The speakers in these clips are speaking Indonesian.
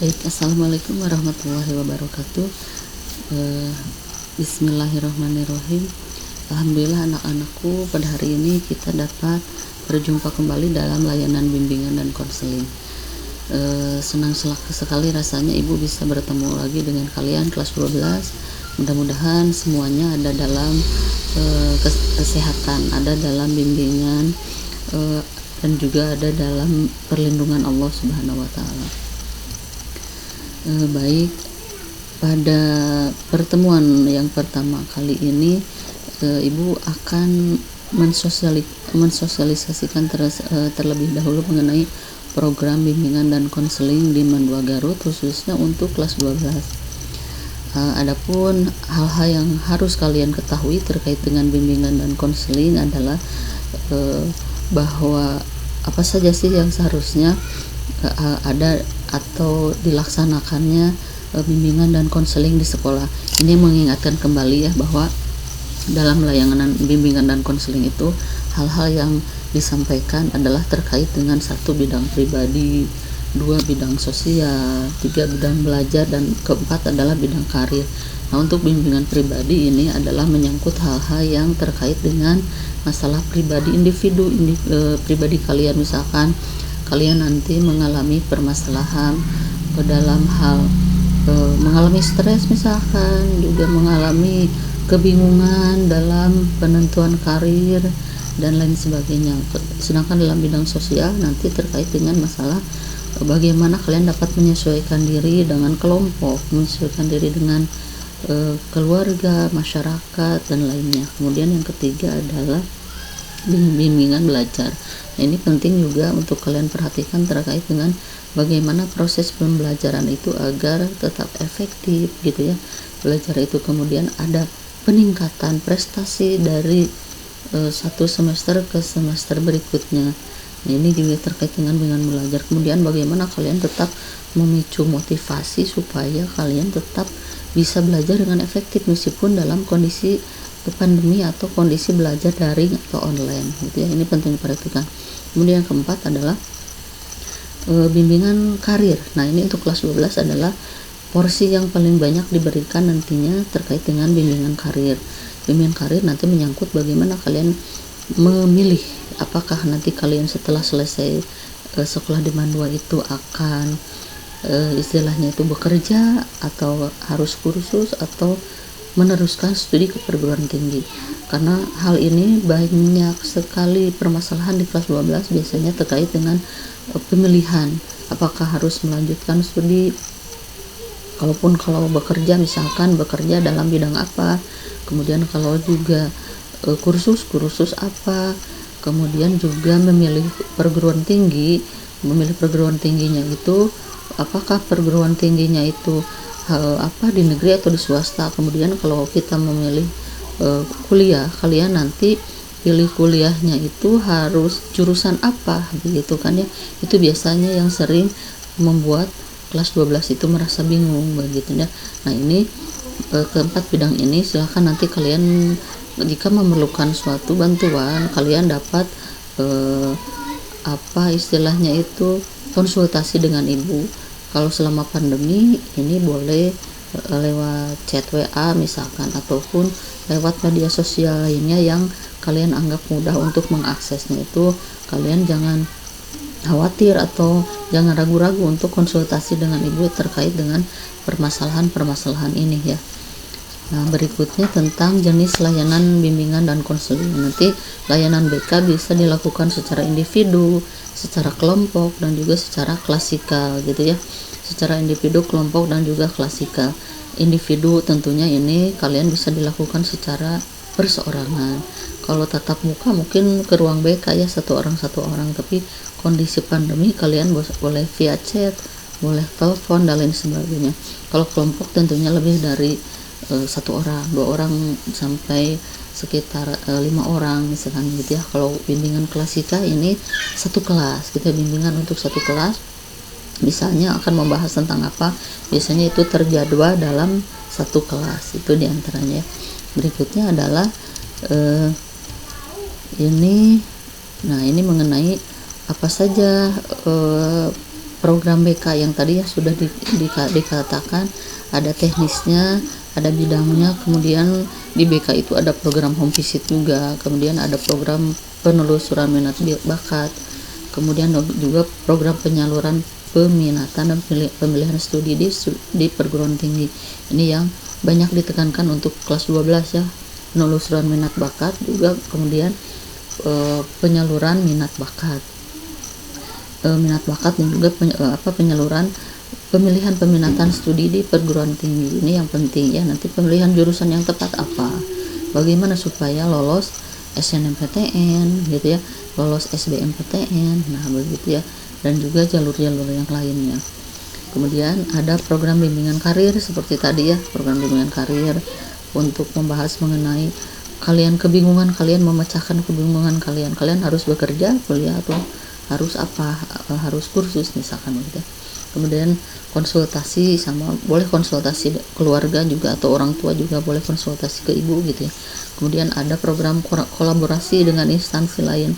Baik, assalamualaikum warahmatullahi wabarakatuh. Eh, Bismillahirrahmanirrahim. Alhamdulillah anak-anakku, pada hari ini kita dapat berjumpa kembali dalam layanan bimbingan dan konseling. Senang sekali rasanya Ibu bisa bertemu lagi dengan kalian kelas 12. Mudah-mudahan semuanya ada dalam kesehatan, ada dalam bimbingan, dan juga ada dalam perlindungan Allah Subhanahu wa Ta'ala. Baik, pada pertemuan yang pertama kali ini Ibu akan mensosialisasikan terlebih dahulu mengenai program bimbingan dan konseling di Mandua Garut, khususnya untuk kelas 12. Adapun hal-hal yang harus kalian ketahui terkait dengan bimbingan dan konseling adalah bahwa apa saja sih yang seharusnya ada atau dilaksanakannya bimbingan dan konseling di sekolah. Ini mengingatkan kembali ya bahwa dalam layanan bimbingan dan konseling itu hal-hal yang disampaikan adalah terkait dengan 1 bidang pribadi, 2 bidang sosial, 3 bidang belajar, dan keempat adalah bidang karir. Nah, untuk bimbingan pribadi ini adalah menyangkut hal-hal yang terkait dengan masalah pribadi individu, pribadi kalian. Misalkan kalian nanti mengalami permasalahan dalam hal mengalami stres, misalkan juga mengalami kebingungan dalam penentuan karir dan lain sebagainya. Sedangkan dalam bidang sosial nanti terkait dengan masalah bagaimana kalian dapat menyesuaikan diri dengan kelompok, menyesuaikan diri dengan keluarga, masyarakat, dan lainnya. Kemudian yang ketiga adalah bimbingan belajar. Nah, ini penting juga untuk kalian perhatikan terkait dengan bagaimana proses pembelajaran itu agar tetap efektif gitu ya. Belajar itu kemudian ada peningkatan prestasi dari satu semester ke semester berikutnya. Nah, ini juga terkait dengan belajar. Kemudian bagaimana kalian tetap memicu motivasi supaya kalian tetap bisa belajar dengan efektif meskipun dalam kondisi pandemi atau kondisi belajar daring atau online gitu ya. Ini penting diperhatikan. Kemudian yang keempat adalah bimbingan karir. Nah, ini untuk kelas 12 adalah porsi yang paling banyak diberikan nantinya terkait dengan bimbingan karir. Bimbingan karir nanti menyangkut bagaimana kalian memilih apakah nanti kalian setelah selesai sekolah di Mandua itu akan istilahnya itu bekerja atau harus kursus atau meneruskan studi ke perguruan tinggi. Karena hal ini banyak sekali permasalahan di kelas 12 biasanya terkait dengan pemilihan apakah harus melanjutkan studi, kalau bekerja misalkan bekerja dalam bidang apa, kemudian kalau juga kursus apa, kemudian juga memilih perguruan tingginya itu apakah perguruan tingginya itu di negeri atau di swasta. Kemudian kalau kita memilih kuliah, kalian nanti pilih kuliahnya itu harus jurusan apa begitu kan ya. Itu biasanya yang sering membuat kelas 12 itu merasa bingung begitu ya. Nah, ini keempat bidang ini silahkan nanti kalian jika memerlukan suatu bantuan kalian dapat istilahnya itu konsultasi dengan ibu. Kalau selama pandemi ini boleh lewat chat WA misalkan ataupun lewat media sosial lainnya yang kalian anggap mudah untuk mengaksesnya. Itu kalian jangan khawatir atau jangan ragu-ragu untuk konsultasi dengan ibu terkait dengan permasalahan ini ya. Nah, berikutnya tentang jenis layanan bimbingan dan konseling. Nanti layanan BK bisa dilakukan secara individu, secara kelompok, dan juga secara klasikal gitu ya. Secara individu, kelompok, dan juga klasikal. Individu tentunya ini kalian bisa dilakukan secara perseorangan. Kalau tatap muka mungkin ke ruang BK ya, satu orang, tapi kondisi pandemi kalian boleh via chat, boleh telepon, dan lain sebagainya. Kalau kelompok tentunya lebih dari 1 orang, 2 orang, sampai sekitar 5 orang misalkan gitu ya. Kalau bimbingan klasika ini 1 kelas, kita bimbingan untuk 1 kelas misalnya akan membahas tentang apa, biasanya itu terjadwal dalam 1 kelas, itu diantaranya. Berikutnya adalah ini mengenai apa saja program BK yang tadi ya sudah dikatakan ada teknisnya, ada bidangnya, kemudian di BK itu ada program home visit juga, kemudian ada program penelusuran minat bakat, kemudian juga program penyaluran peminatan dan pemilihan studi di perguruan tinggi. Ini yang banyak ditekankan untuk kelas 12 ya, penelusuran minat bakat juga, kemudian penyaluran minat bakat dan juga penyaluran pemilihan peminatan studi di perguruan tinggi. Ini yang penting ya, nanti pemilihan jurusan yang tepat apa, bagaimana supaya lolos SNMPTN gitu ya, lolos SBMPTN, nah begitu ya, dan juga jalur-jalur yang lainnya. Kemudian ada program bimbingan karir seperti tadi ya, program bimbingan karir untuk membahas mengenai kalian memecahkan kebingungan kalian harus bekerja, kuliah, atau harus apa, harus kursus misalkan gitu. Kemudian konsultasi boleh konsultasi keluarga juga, atau orang tua juga boleh konsultasi ke ibu gitu ya. Kemudian ada program kolaborasi dengan instansi lain,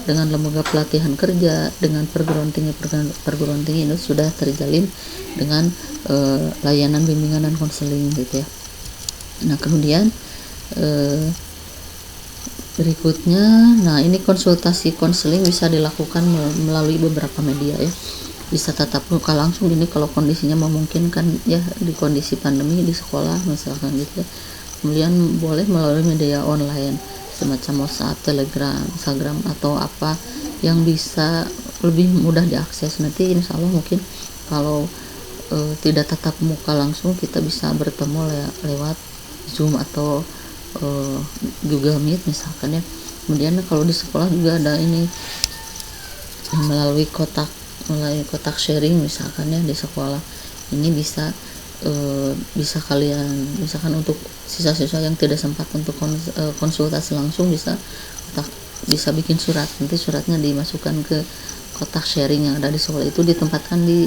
dengan lembaga pelatihan kerja, dengan perguruan tinggi itu sudah terjalin dengan layanan bimbingan dan konseling gitu ya. Nah kemudian berikutnya, nah ini konsultasi konseling bisa dilakukan melalui beberapa media ya, bisa tatap muka langsung ini kalau kondisinya memungkinkan ya, di kondisi pandemi di sekolah misalkan gitu ya. Kemudian boleh melalui media online semacam WhatsApp, Telegram, Instagram, atau apa yang bisa lebih mudah diakses. Nanti insya Allah mungkin kalau tidak tatap muka langsung, kita bisa bertemu lewat Zoom atau Google Meet misalkan ya. Kemudian kalau di sekolah juga ada ini melalui kotak sharing misalkan ya di sekolah. Ini bisa kalian misalkan untuk siswa-siswa yang tidak sempat untuk konsultasi langsung bisa bikin surat, nanti suratnya dimasukkan ke kotak sharing yang ada di sekolah, itu ditempatkan di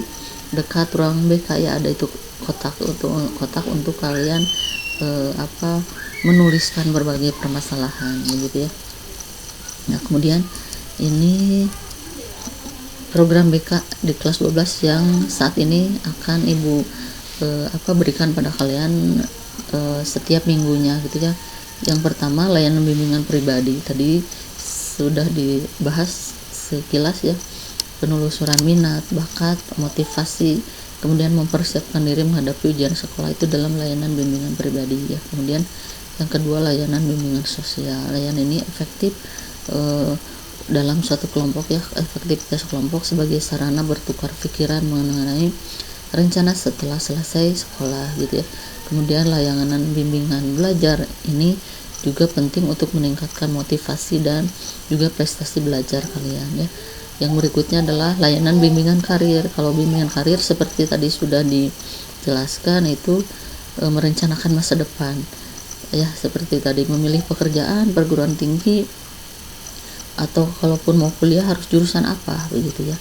dekat ruang BK ya, ada itu kotak untuk kalian menuliskan berbagai permasalahan begitu ya. Nah kemudian ini program BK di kelas 12 yang saat ini akan ibu berikan pada kalian setiap minggunya gitu ya. Yang pertama, layanan bimbingan pribadi, tadi sudah dibahas sekilas ya, penelusuran minat, bakat, motivasi, kemudian mempersiapkan diri menghadapi ujian sekolah, itu dalam layanan bimbingan pribadi ya. Kemudian yang kedua, layanan bimbingan sosial. Layanan ini efektif dalam suatu kelompok ya, efektivitas kelompok sebagai sarana bertukar pikiran mengenai rencana setelah selesai sekolah gitu ya. Kemudian layanan bimbingan belajar ini juga penting untuk meningkatkan motivasi dan juga prestasi belajar kalian ya. Yang berikutnya adalah layanan bimbingan karir. Kalau bimbingan karir seperti tadi sudah dijelaskan, itu merencanakan masa depan ya, seperti tadi memilih pekerjaan, perguruan tinggi, atau kalaupun mau kuliah harus jurusan apa begitu ya.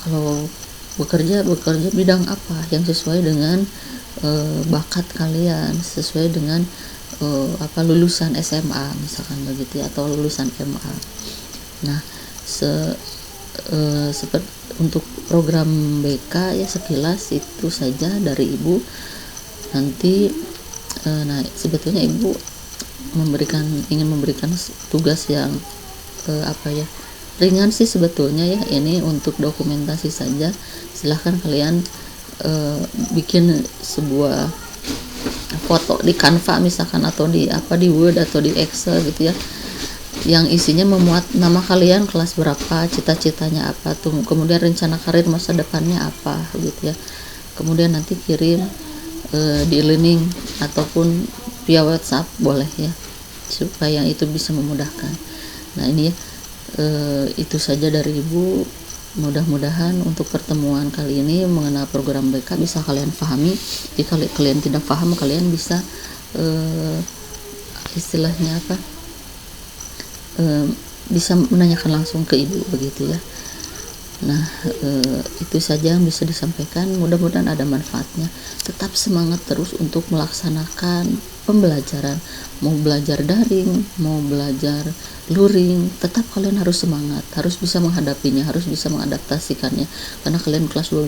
Kalau bekerja bidang apa yang sesuai dengan bakat kalian, sesuai dengan lulusan SMA misalkan begitu ya, atau lulusan MA. Nah seperti untuk program BK ya, sekilas itu saja dari ibu. Nanti sebetulnya ibu ingin memberikan tugas yang ringan sih sebetulnya ya, ini untuk dokumentasi saja. Silahkan kalian bikin sebuah foto di Canva misalkan, atau di Word atau di Excel gitu ya, yang isinya memuat nama kalian, kelas berapa, cita-citanya apa tuh, kemudian rencana karir masa depannya apa gitu ya. Kemudian nanti kirim di e-learning ataupun via WhatsApp boleh ya, supaya itu bisa memudahkan. Nah ini ya, itu saja dari ibu. Mudah-mudahan untuk pertemuan kali ini mengenai program BK bisa kalian pahami. Jika kalian tidak paham, kalian bisa istilahnya bisa menanyakan langsung ke ibu begitu ya. Nah itu saja yang bisa disampaikan, mudah-mudahan ada manfaatnya. Tetap semangat terus untuk melaksanakan pembelajaran, mau belajar daring, mau belajar luring, tetap kalian harus semangat, harus bisa menghadapinya, harus bisa mengadaptasikannya, karena kalian kelas 12